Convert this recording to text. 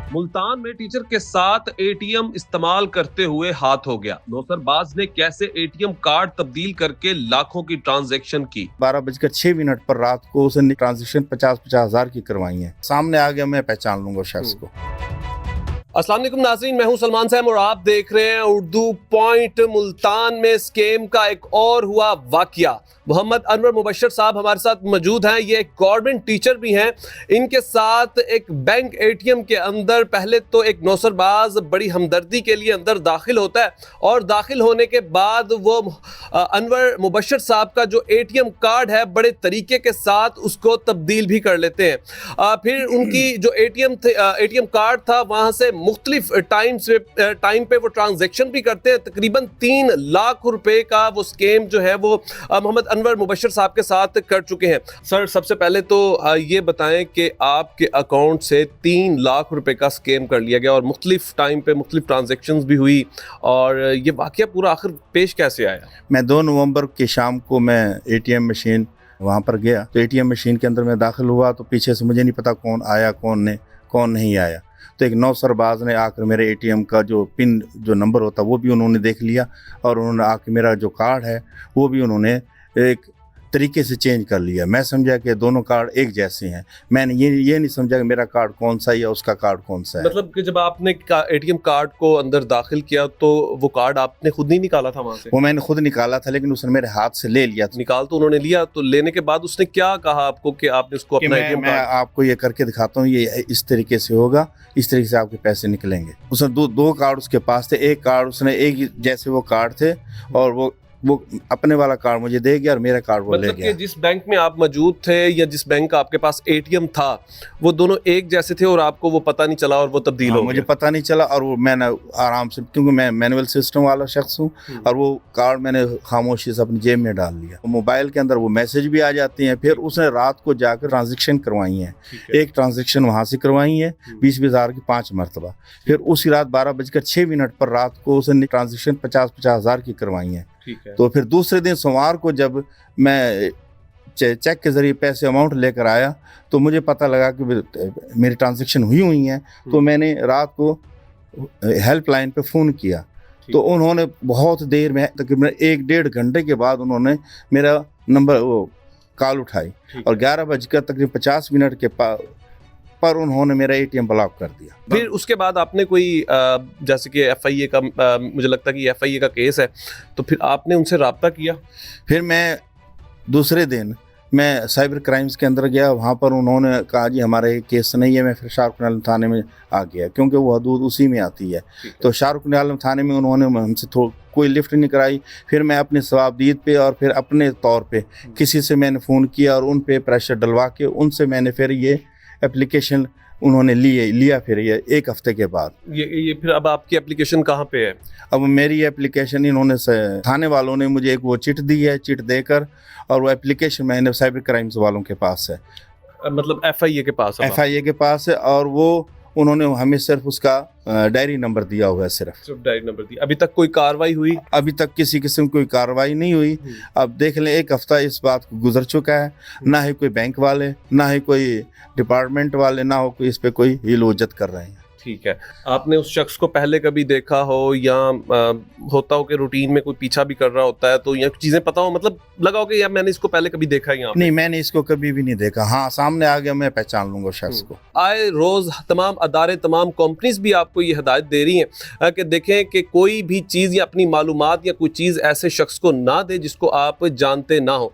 मुल्तान में टीचर के साथ एटीएम इस्तेमाल करते हुए हाथ हो गया। नौसरबाज ने कैसे एटीएम कार्ड तब्दील करके लाखों की ट्रांजैक्शन की। 12:06 पर रात को उसने ट्रांजैक्शन 50-50 हजार की करवाई है। सामने आ गया, मैं पहचान लूंगा शख्स को। अस्सलाम वालेकुम नाज़रीन, मैं हूं सलमान साहब और आप देख रहे हैं उर्दू पॉइंट। मुल्तान में स्कैम का एक और हुआ वाकया। मोहम्मद अनवर मुबशर साहब हमारे साथ मौजूद हैं। ये एक गवर्नमेंट टीचर भी हैं। इनके साथ एक बैंक एटीएम के अंदर पहले तो एक नौसरबाज बड़ी हमदर्दी के लिए अंदर दाखिल होता है और दाखिल होने के बाद वो अनवर मुबशर साहब का जो एटीएम कार्ड है बड़े तरीके के साथ उसको तब्दील भी कर लेते हैं। फिर उनकी जो एटीएम कार्ड था वहाँ से मुख्तलिफ टाइम पे वो ट्रांजैक्शन भी करते हैं। तकरीबन 3 लाख रुपए का वो स्कैम जो है वो मोहम्मद अनवर मुबशर साहब के साथ कर चुके हैं। सर, सबसे पहले तो ये बताएं कि आपके अकाउंट से 3 लाख रुपए का स्कैम कर लिया गया और मुख्तलिफ टाइम पे मुख्तलिफ ट्रांजैक्शंस भी हुई, और ये वाकया पूरा आखिर पेश कैसे आया? मैं 2 नवंबर की शाम को मैं एटीएम मशीन वहाँ पर गया, तो एटीएम मशीन के अंदर मैं दाखिल हुआ तो पीछे से मुझे नहीं पता कौन आया कौन नहीं आया। तो एक नौसरबाज ने आकर मेरे एटीएम का जो पिन जो नंबर होता वो भी उन्होंने देख लिया, और उन्होंने आकर मेरा जो कार्ड है वो भी उन्होंने एक तरीके से चेंज कर लिया। मैं समझा कि दोनों कार्ड एक जैसे हैं। मैंने ये नहीं समझा कि मेरा कार्ड कौन सा है या उसका कार्ड कौन सा है। मतलब कि जब आपने एटीएम कार्ड को अंदर दाखिल किया तो वो कार्ड आपने खुद नहीं निकाला था वहाँ से? वो मैंने खुद निकाला था, लेकिन उसने मेरे हाथ से ले लिया। निकाल तो उन्होंने लिया, तो लेने के बाद उसने क्या कहा आपको कि आपने उसको अपना एटीएम मैं आपको ये करके दिखाता हूँ, ये इस तरीके से होगा, इस तरीके से आपके पैसे निकलेंगे। उसने दो कार्ड उसके पास थे। एक कार्ड उसने एक जैसे वो कार्ड थे और वो अपने वाला कार्ड मुझे दे गया और मेरा कार्ड वो ले गया। मतलब कि जिस बैंक में आप मौजूद थे या जिस बैंक का आपके पास एटीएम था वो दोनों एक जैसे थे और आपको वो पता नहीं चला और वो तब्दील हो गया? मुझे पता नहीं चला, और वो मैंने आराम से, क्योंकि मैं मैनुअल सिस्टम वाला शख्स हूँ, और वो कार्ड मैंने खामोशी से अपनी जेब में डाल लिया। मोबाइल के अंदर वो मैसेज भी आ जाती हैं। फिर उसने रात को जाकर ट्रांजेक्शन करवाई है। एक ट्रांजेक्शन वहाँ से करवाई है 20-20 हज़ार की 5 मरतबा। फिर उसी रात 12:06 पर रात को उसने ट्रांजेक्शन 50-50 हज़ार की करवाई है। तो फिर दूसरे दिन सोमवार को जब मैं चेक के जरिए पैसे अमाउंट लेकर आया तो मुझे पता लगा कि मेरी ट्रांजैक्शन हुई हैं। तो मैंने रात को हेल्पलाइन पे फ़ोन किया, तो उन्होंने बहुत देर में, तकरीबन 1-1.5 घंटे के बाद उन्होंने मेरा नंबर वो कॉल उठाई, और 11:50 के पर उन्होंने मेरा एटीएम ब्लॉक कर दिया। फिर उसके बाद आपने कोई जैसे कि एफआईए का मुझे लगता है कि एफआईए का केस है, तो फिर आपने उनसे राब्ता किया? फिर मैं दूसरे दिन मैं साइबर क्राइम्स के अंदर गया। वहाँ पर उन्होंने कहा जी हमारे केस नहीं है। मैं फिर शाहरुख आलम थाने में आ गया, क्योंकि वो हदूद उसी में आती है। तो शाहरुख आलम थाने में उन्होंने हमसे कोई लिफ्ट नहीं कराई। फिर मैं अपने सवाबदीद पे और फिर अपने तौर पे किसी से मैंने फ़ोन किया और उन पे प्रेशर डलवा के उनसे मैंने फिर ये एप्लीकेशन उन्होंने लिया। फिर ये 1 हफ्ते के बाद ये फिर अब आपकी एप्लीकेशन कहाँ पे है? अब मेरी एप्लीकेशन इन्होंने थाने वालों ने मुझे एक वो चिट दी है, चिट देकर, और वो एप्लीकेशन मैंने साइबर क्राइम्स वालों के पास है। मतलब एफआईए के पास? एफआईए के पास है, और वो उन्होंने हमें सिर्फ उसका डायरी नंबर दिया हुआ है। सिर्फ डायरी नंबर दिया। अभी तक कोई कार्रवाई हुई? अभी तक किसी किस्म की कोई कार्रवाई नहीं हुई। अब देख लें, 1 हफ्ता इस बात को गुजर चुका है। ना ही कोई बैंक वाले, ना ही कोई डिपार्टमेंट वाले, ना हो कोई इस पे कोई हिलोजत कर रहे हैं। ठीक है, आपने उस शख्स को पहले कभी देखा हो या होता हो कि रूटीन में कोई पीछा भी कर रहा होता है तो ये चीज़ें पता हो, मतलब लगा हो कि यार मैंने इसको पहले कभी देखा ही? नहीं, मैंने इसको कभी भी नहीं देखा। हाँ, सामने आ गया, मैं पहचान लूंगा शख्स को। आए रोज़ तमाम अदारे, तमाम कंपनीज भी आपको ये हिदायत दे रही हैं कि देखें कि कोई भी चीज़ या अपनी मालूमात या कोई चीज़ ऐसे शख्स को ना दे जिसको आप जानते ना हो।